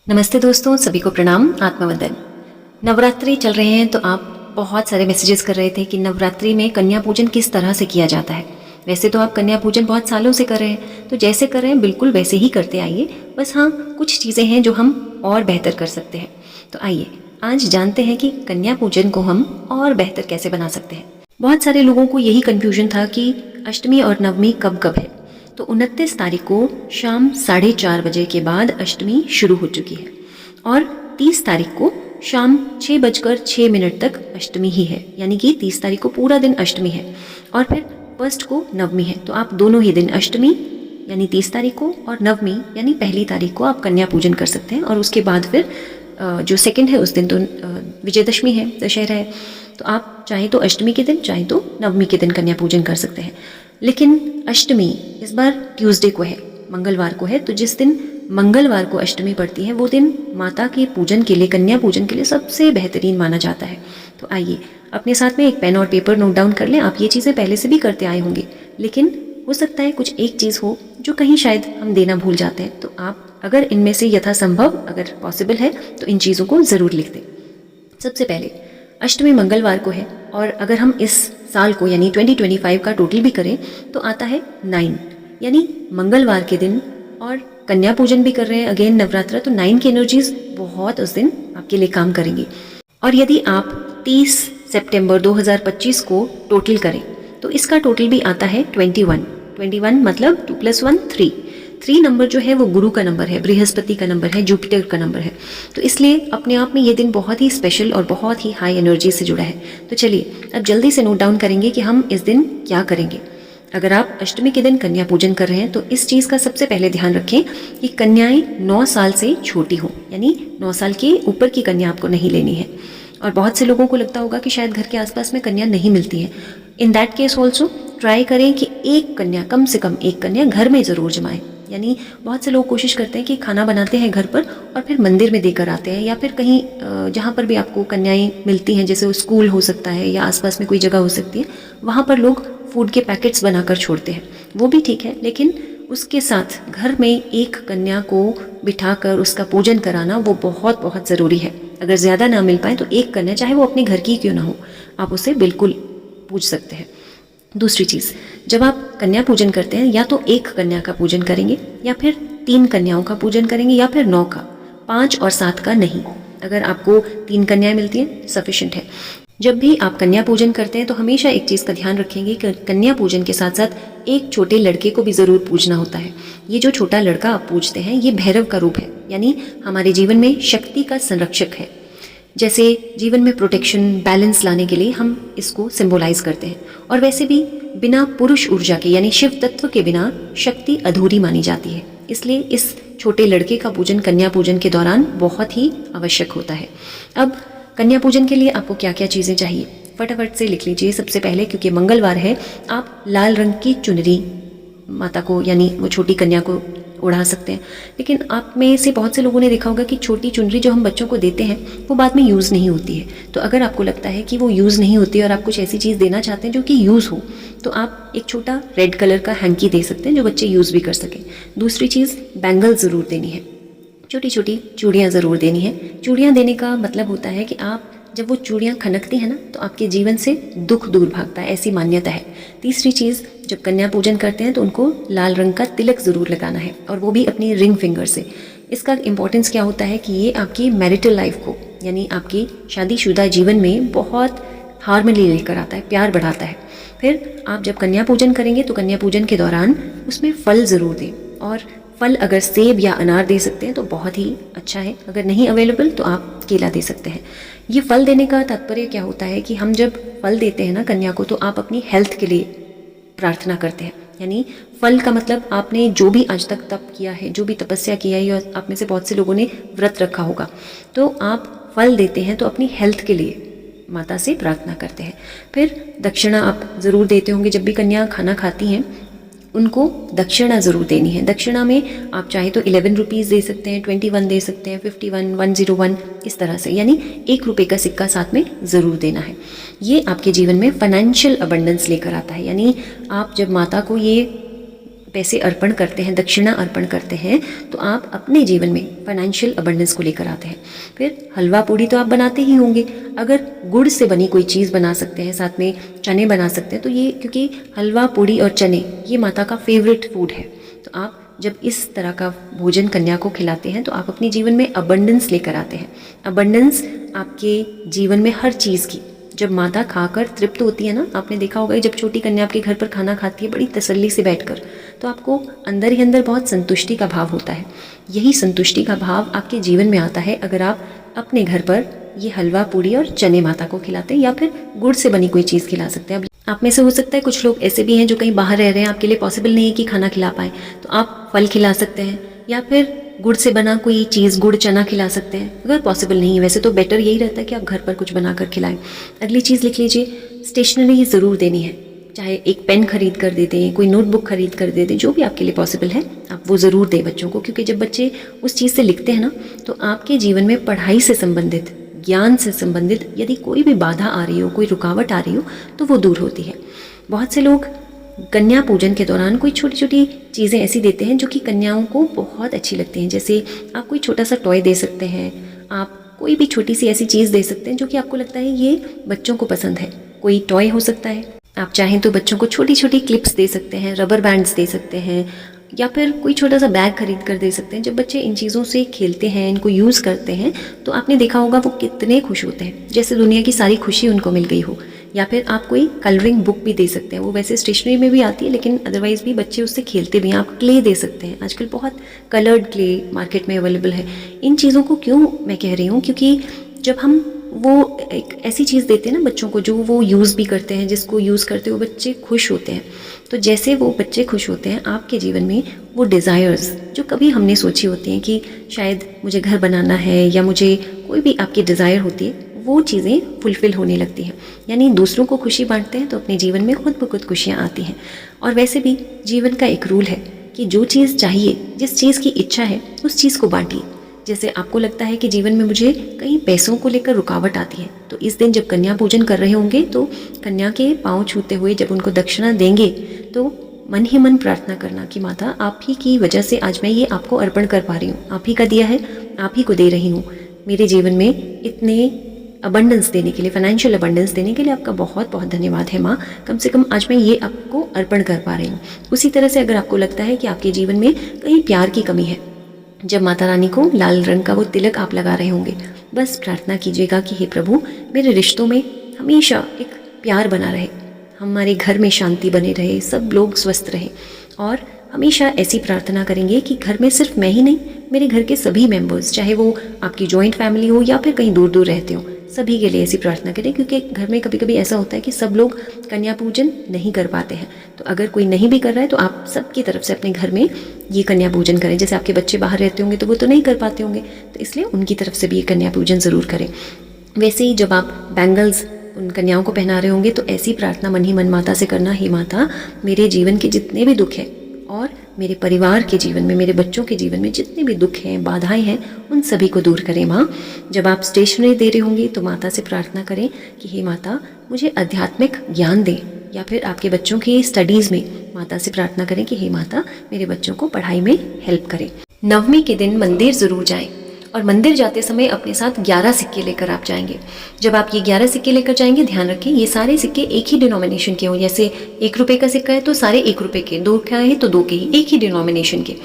नमस्ते दोस्तों, सभी को प्रणाम। आत्मवंदन। नवरात्रि चल रहे हैं तो आप बहुत सारे मैसेजेस कर रहे थे कि नवरात्रि में कन्या पूजन किस तरह से किया जाता है। वैसे तो आप कन्या पूजन बहुत सालों से कर रहे हैं, तो जैसे कर रहे हैं बिल्कुल वैसे ही करते आइए। बस हाँ, कुछ चीज़ें हैं जो हम और बेहतर कर सकते हैं। तो आइए आज जानते हैं कि कन्या पूजन को हम और बेहतर कैसे बना सकते हैं। बहुत सारे लोगों को यही कन्फ्यूजन था कि अष्टमी और नवमी कब कब है। तो 29 तारीख को शाम 4:30 बजे के बाद अष्टमी शुरू हो चुकी है और 30 तारीख को शाम 6:06 तक अष्टमी ही है, यानी कि 30 तारीख को पूरा दिन अष्टमी है और फिर फर्स्ट को नवमी है। तो आप दोनों ही दिन अष्टमी यानी 30 तारीख को और नवमी यानी पहली तारीख को आप कन्या पूजन कर सकते हैं। और उसके बाद फिर जो सेकंड है उस दिन तो विजयदशमी है, दशहरा है। तो आप चाहे तो अष्टमी के दिन चाहे तो नवमी के दिन कन्या पूजन कर सकते हैं। लेकिन अष्टमी इस बार ट्यूसडे को है, मंगलवार को है। तो जिस दिन मंगलवार को अष्टमी पड़ती है वो दिन माता के पूजन के लिए, कन्या पूजन के लिए सबसे बेहतरीन माना जाता है। तो आइए अपने साथ में एक पेन और पेपर नोट डाउन कर लें। आप ये चीज़ें पहले से भी करते आए होंगे, लेकिन हो सकता है कुछ एक चीज़ हो जो कहीं शायद हम देना भूल जाते हैं। तो आप अगर इनमें से यथासंभव अगर पॉसिबल है तो इन चीज़ों को ज़रूर लिख दें। सबसे पहले अष्टमी मंगलवार को है और अगर हम इस साल को यानी 2025 का टोटल भी करें तो आता है 9, यानी मंगलवार के दिन। और कन्या पूजन भी कर रहे हैं, अगेन नवरात्रा, तो 9 की एनर्जीज बहुत उस दिन आपके लिए काम करेंगी। और यदि आप 30 सितंबर 2025 को टोटल करें तो इसका टोटल भी आता है 21 मतलब 2 + 1 3 नंबर जो है वो गुरु का नंबर है, बृहस्पति का नंबर है, जुपिटर का नंबर है। तो इसलिए अपने आप में ये दिन बहुत ही स्पेशल और बहुत ही हाई एनर्जी से जुड़ा है। तो चलिए अब जल्दी से नोट डाउन करेंगे कि हम इस दिन क्या करेंगे। अगर आप अष्टमी के दिन कन्या पूजन कर रहे हैं तो इस चीज़ का सबसे पहले ध्यान रखें कि कन्याएं 9 साल से छोटी हों, यानी 9 साल के ऊपर की कन्या आपको नहीं लेनी है। और बहुत से लोगों को लगता होगा कि शायद घर के आसपास में कन्या नहीं मिलती है। In that case also try करें कि एक कन्या, कम से कम एक कन्या घर में ज़रूर जमाएं। यानी बहुत से लोग कोशिश करते हैं कि खाना बनाते हैं घर पर और फिर मंदिर में देकर आते हैं, या फिर कहीं जहाँ पर भी आपको कन्याएं मिलती हैं, जैसे स्कूल हो सकता है या आसपास में कोई जगह हो सकती है, वहाँ पर लोग फूड के पैकेट्स बनाकर छोड़ते हैं। वो भी ठीक है, लेकिन उसके साथ घर में एक कन्या को बिठाकर उसका पूजन कराना वो बहुत बहुत ज़रूरी है। अगर ज़्यादा ना मिल पाए तो एक कन्या, चाहे वो अपने घर की क्यों ना हो, आप उसे बिल्कुल पूज सकते हैं। दूसरी चीज़, जब आप कन्या पूजन करते हैं या तो एक कन्या का पूजन करेंगे या फिर 3 कन्याओं का पूजन करेंगे या फिर 9 का, 5 और 7 का नहीं। अगर आपको 3 कन्याएं मिलती हैं सफिशिएंट है। जब भी आप कन्या पूजन करते हैं तो हमेशा एक चीज़ का ध्यान रखेंगे कि कन्या पूजन के साथ साथ एक छोटे लड़के को भी ज़रूर पूजना होता है। ये जो छोटा लड़का आप पूजते हैं ये भैरव का रूप है, यानी हमारे जीवन में शक्ति का संरक्षक है। जैसे जीवन में प्रोटेक्शन, बैलेंस लाने के लिए हम इसको सिंबलाइज करते हैं। और वैसे भी बिना पुरुष ऊर्जा के यानी शिव तत्व के बिना शक्ति अधूरी मानी जाती है। इसलिए इस छोटे लड़के का पूजन कन्या पूजन के दौरान बहुत ही आवश्यक होता है। अब कन्या पूजन के लिए आपको क्या क्या चीज़ें चाहिए फटाफट से लिख लीजिए। सबसे पहले, क्योंकि मंगलवार है, आप लाल रंग की चुनरी माता को यानी वो छोटी कन्या को उड़ा सकते हैं। लेकिन आप में से बहुत से लोगों ने देखा होगा कि छोटी चुनरी जो हम बच्चों को देते हैं वो बाद में यूज़ नहीं होती है। तो अगर आपको लगता है कि वो यूज़ नहीं होती और आप कुछ ऐसी चीज़ देना चाहते हैं जो कि यूज़ हो, तो आप एक छोटा रेड कलर का हैंकी दे सकते हैं जो बच्चे यूज़ भी कर सकें। दूसरी चीज़, बैंगल ज़रूर देनी है, छोटी छोटी चूड़ियाँ ज़रूर देनी है। चूड़ियाँ देने का मतलब होता है कि आप जब वो चूड़ियाँ खनकती हैं ना तो आपके जीवन से दुख दूर भागता है, ऐसी मान्यता है। तीसरी चीज़, जब कन्या पूजन करते हैं तो उनको लाल रंग का तिलक ज़रूर लगाना है, और वो भी अपनी रिंग फिंगर से। इसका इम्पोर्टेंस क्या होता है कि ये आपकी मैरिटल लाइफ को यानी आपकी शादीशुदा जीवन में बहुत हार्मनी लेकर आता है, प्यार बढ़ाता है। फिर आप जब कन्या पूजन करेंगे तो कन्या पूजन के दौरान उसमें फल ज़रूर दें, और फल अगर सेब या अनार दे सकते हैं तो बहुत ही अच्छा है। अगर नहीं अवेलेबल तो आप केला दे सकते हैं। ये फल देने का तात्पर्य क्या होता है कि हम जब फल देते हैं ना कन्या को, तो आप अपनी हेल्थ के लिए प्रार्थना करते हैं। यानी फल का मतलब आपने जो भी आज तक तप किया है, जो भी तपस्या किया है, या आप में से बहुत से लोगों ने व्रत रखा होगा, तो आप फल देते हैं तो अपनी हेल्थ के लिए माता से प्रार्थना करते हैं। फिर दक्षिणा आप ज़रूर देते होंगे, जब भी कन्या खाना खाती हैं उनको दक्षिणा ज़रूर देनी है। दक्षिणा में आप चाहे तो 11 रुपीज़ दे सकते हैं, 21 दे सकते हैं, 51, 101, इस तरह से, यानी ₹1 का सिक्का साथ में ज़रूर देना है। ये आपके जीवन में फाइनेंशियल अबंडेंस लेकर आता है। यानी आप जब माता को ये पैसे अर्पण करते हैं, दक्षिणा अर्पण करते हैं, तो आप अपने जीवन में फाइनेंशियल अबंडेंस को लेकर आते हैं। फिर हलवा पूड़ी तो आप बनाते ही होंगे, अगर गुड़ से बनी कोई चीज़ बना सकते हैं, साथ में चने बना सकते हैं, तो ये क्योंकि हलवा पूड़ी और चने ये माता का फेवरेट फूड है, तो आप जब इस तरह का भोजन कन्या को खिलाते हैं तो आप अपने जीवन में अबंडेंस लेकर आते हैं। अबंडेंस आपके जीवन में हर चीज़ की, जब माता खाकर तृप्त होती है ना, आपने देखा होगा जब छोटी कन्या आपके घर पर खाना खाती है बड़ी तसल्ली से बैठकर, तो आपको अंदर ही अंदर बहुत संतुष्टि का भाव होता है। यही संतुष्टि का भाव आपके जीवन में आता है अगर आप अपने घर पर ये हलवा पूड़ी और चने माता को खिलाते हैं, या फिर गुड़ से बनी कोई चीज़ खिला सकते हैं। अब आप में से हो सकता है कुछ लोग ऐसे भी हैं जो कहीं बाहर रह रहे हैं, आपके लिए पॉसिबल नहीं है कि खाना खिला पाएँ, तो आप फल खिला सकते हैं या फिर गुड़ से बना कोई चीज़, गुड़ चना खिला सकते हैं। अगर पॉसिबल नहीं है, वैसे तो बेटर यही रहता है कि आप घर पर कुछ बनाकर खिलाएं। अगली चीज़ लिख लीजिए, स्टेशनरी ज़रूर देनी है, चाहे एक पेन खरीद कर दे दें, कोई नोटबुक खरीद कर दे दें, जो भी आपके लिए पॉसिबल है आप वो ज़रूर दें बच्चों को, क्योंकि जब बच्चे उस चीज़ से लिखते हैं ना, तो आपके जीवन में पढ़ाई से संबंधित, ज्ञान से संबंधित यदि कोई भी बाधा आ रही हो, कोई रुकावट आ रही हो, तो वो दूर होती है। बहुत से लोग कन्या पूजन के दौरान कोई छोटी छोटी चीज़ें ऐसी देते हैं जो कि कन्याओं को बहुत अच्छी लगती हैं। जैसे आप कोई छोटा सा टॉय दे सकते हैं, आप कोई भी छोटी सी ऐसी चीज़ दे सकते हैं जो कि आपको लगता है ये बच्चों को पसंद है। कोई टॉय हो सकता है, आप चाहें तो बच्चों को छोटी छोटी क्लिप्स दे सकते हैं, रबर बैंड्स दे सकते हैं, या फिर कोई छोटा सा बैग खरीद कर दे सकते हैं। जब बच्चे इन चीज़ों से खेलते हैं, इनको यूज़ करते हैं, तो आपने देखा होगा वो कितने खुश होते हैं, जैसे दुनिया की सारी खुशी उनको मिल गई हो। या फिर आप कोई कलरिंग बुक भी दे सकते हैं, वो वैसे स्टेशनरी में भी आती है, लेकिन अदरवाइज़ भी बच्चे उससे खेलते भी हैं। आप क्ले दे सकते हैं, आजकल बहुत कलर्ड क्ले मार्केट में अवेलेबल है। इन चीज़ों को क्यों मैं कह रही हूँ, क्योंकि जब हम वो एक ऐसी चीज़ देते हैं ना बच्चों को जो वो यूज़ भी करते हैं, जिसको यूज़ करते हुए बच्चे खुश होते हैं, तो जैसे वो बच्चे खुश होते हैं, आपके जीवन में वो डिज़ायर्स जो कभी हमने सोची होती हैं कि शायद मुझे घर बनाना है या मुझे कोई भी आपकी डिज़ायर होती है, वो चीज़ें फुलफ़िल होने लगती हैं। यानी दूसरों को खुशी बांटते हैं तो अपने जीवन में खुद ब खुद खुशियाँ आती हैं। और वैसे भी जीवन का एक रूल है कि जो चीज़ चाहिए, जिस चीज़ की इच्छा है, उस चीज़ को बांटिए। जैसे आपको लगता है कि जीवन में मुझे कहीं पैसों को लेकर रुकावट आती है, तो इस दिन जब कन्या पूजन कर रहे होंगे तो कन्या के पाँव छूते हुए जब उनको दक्षिणा देंगे तो मन ही मन प्रार्थना करना कि माता आप ही की वजह से आज मैं ये आपको अर्पण कर पा रही हूँ, आप ही का दिया है, आप ही को दे रही हूँ। मेरे जीवन में इतने अबंडेंस देने के लिए, फाइनेंशियल अबंडेंस देने के लिए आपका बहुत बहुत धन्यवाद है माँ। कम से कम आज मैं ये आपको अर्पण कर पा रही हूँ। उसी तरह से अगर आपको लगता है कि आपके जीवन में कहीं प्यार की कमी है, जब माता रानी को लाल रंग का वो तिलक आप लगा रहे होंगे, बस प्रार्थना कीजिएगा कि हे प्रभु, मेरे रिश्तों में हमेशा एक प्यार बना रहे, हमारे घर में शांति बने रहे, सब लोग स्वस्थ रहें। और हमेशा ऐसी प्रार्थना करेंगे कि घर में सिर्फ मैं ही नहीं, मेरे घर के सभी मेंबर्स, चाहे वो आपकी जॉइंट फैमिली हो या फिर कहीं दूर दूर रहते हो, सभी के लिए ऐसी प्रार्थना करें। क्योंकि घर में कभी कभी ऐसा होता है कि सब लोग कन्या पूजन नहीं कर पाते हैं, तो अगर कोई नहीं भी कर रहा है तो आप सबकी तरफ से अपने घर में ये कन्या पूजन करें। जैसे आपके बच्चे बाहर रहते होंगे तो वो तो नहीं कर पाते होंगे, तो इसलिए उनकी तरफ से भी ये कन्या पूजन ज़रूर करें। वैसे ही जब आप बैंगल्स उन कन्याओं को पहना रहे होंगे तो ऐसी प्रार्थना मन ही मन माता से करना, हे माता, मेरे जीवन के जितने भी दुख हैं और मेरे परिवार के जीवन में, मेरे बच्चों के जीवन में जितने भी दुख हैं, बाधाएं हैं, उन सभी को दूर करें माँ। जब आप स्टेशनरी दे रहे होंगे तो माता से प्रार्थना करें कि हे माता, मुझे आध्यात्मिक ज्ञान दें, या फिर आपके बच्चों की स्टडीज़ में माता से प्रार्थना करें कि हे माता, मेरे बच्चों को पढ़ाई में हेल्प करें। नवमी के दिन मंदिर ज़रूर जाएं, और मंदिर जाते समय अपने साथ 11 सिक्के लेकर आप जाएंगे। जब आप ये 11 सिक्के लेकर जाएंगे, ध्यान रखें ये सारे सिक्के एक ही डिनोमिनेशन के हों। जैसे 1 रुपये का सिक्का है तो सारे 1 रुपये के, 2 का है तो 2 के ही, एक ही डिनोमिनेशन के।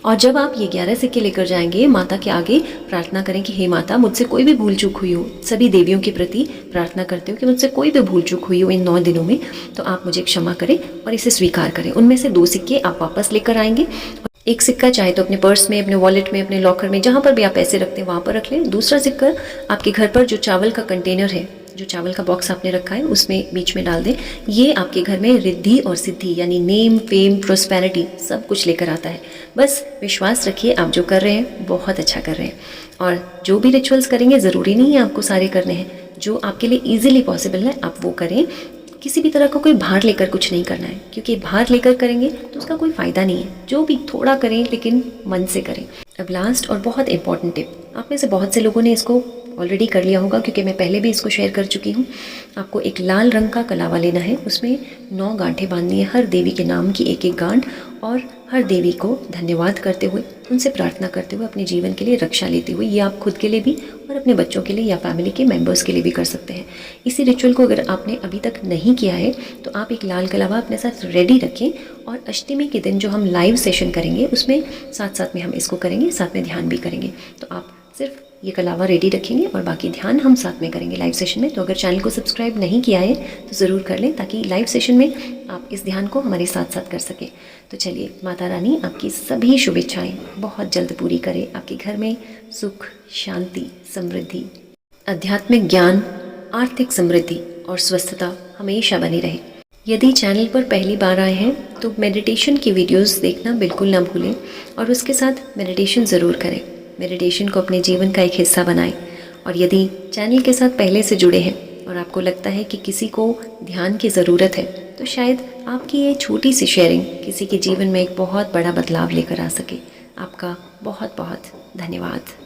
और जब आप ये 11 सिक्के लेकर जाएंगे, माता के आगे प्रार्थना करें कि हे माता, मुझसे कोई भी भूल चूक हुई हो, सभी देवियों के प्रति प्रार्थना करते हो कि मुझसे कोई भी भूल चूक हुई हो इन 9 दिनों में, तो आप मुझे क्षमा करें और इसे स्वीकार करें। उनमें से 2 सिक्के आप वापस लेकर आएंगे। एक सिक्का चाहे तो अपने पर्स में, अपने वॉलेट में, अपने लॉकर में, जहाँ पर भी आप पैसे रखते हैं वहाँ पर रख लें। दूसरा सिक्का आपके घर पर जो चावल का कंटेनर है, जो चावल का बॉक्स आपने रखा है, उसमें बीच में डाल दें। ये आपके घर में रिद्धि और सिद्धि यानी नेम, फेम, प्रोस्पेरिटी सब कुछ लेकर आता है। बस विश्वास रखिए, आप जो कर रहे हैं बहुत अच्छा कर रहे हैं। और जो भी रिचुअल्स करेंगे, ज़रूरी नहीं है आपको सारे करने हैं, जो आपके लिए ईजिली पॉसिबल है आप वो करें। किसी भी तरह का कोई भार लेकर कुछ नहीं करना है, क्योंकि भार लेकर करेंगे तो उसका कोई फ़ायदा नहीं है। जो भी थोड़ा करें लेकिन मन से करें। अब लास्ट और बहुत इंपॉर्टेंट टिप, आप में से बहुत से लोगों ने इसको ऑलरेडी कर लिया होगा क्योंकि मैं पहले भी इसको शेयर कर चुकी हूँ। आपको एक लाल रंग का कलावा लेना है, उसमें 9 गांठें बांधनी है, हर देवी के नाम की एक एक गांठ, और हर देवी को धन्यवाद करते हुए, उनसे प्रार्थना करते हुए अपने जीवन के लिए रक्षा लेते हुए, ये आप खुद के लिए भी और अपने बच्चों के लिए या फैमिली के मेंबर्स के लिए भी कर सकते हैं। इसी रिचुअल को अगर आपने अभी तक नहीं किया है तो आप एक लाल कलावा अपने साथ रेडी रखें और अष्टमी के दिन जो हम लाइव सेशन करेंगे उसमें साथ साथ में हम इसको करेंगे, साथ में ध्यान भी करेंगे। तो आप सिर्फ ये कलावा रेडी रखेंगे और बाकी ध्यान हम साथ में करेंगे लाइव सेशन में। तो अगर चैनल को सब्सक्राइब नहीं किया है तो ज़रूर कर लें ताकि लाइव सेशन में आप इस ध्यान को हमारे साथ साथ कर सकें। तो चलिए, माता रानी आपकी सभी शुभेच्छाएं बहुत जल्द पूरी करे। आपके घर में सुख, शांति, समृद्धि, आध्यात्मिक ज्ञान, आर्थिक समृद्धि और स्वस्थता हमेशा बनी रहे। यदि चैनल पर पहली बार आए हैं तो मेडिटेशन की वीडियोस देखना बिल्कुल ना भूलें और उसके साथ मेडिटेशन ज़रूर करें। मेडिटेशन को अपने जीवन का एक हिस्सा बनाएं। और यदि चैनल के साथ पहले से जुड़े हैं और आपको लगता है कि किसी को ध्यान की ज़रूरत है तो शायद आपकी ये छोटी सी शेयरिंग किसी के जीवन में एक बहुत बड़ा बदलाव लेकर आ सके। आपका बहुत बहुत धन्यवाद।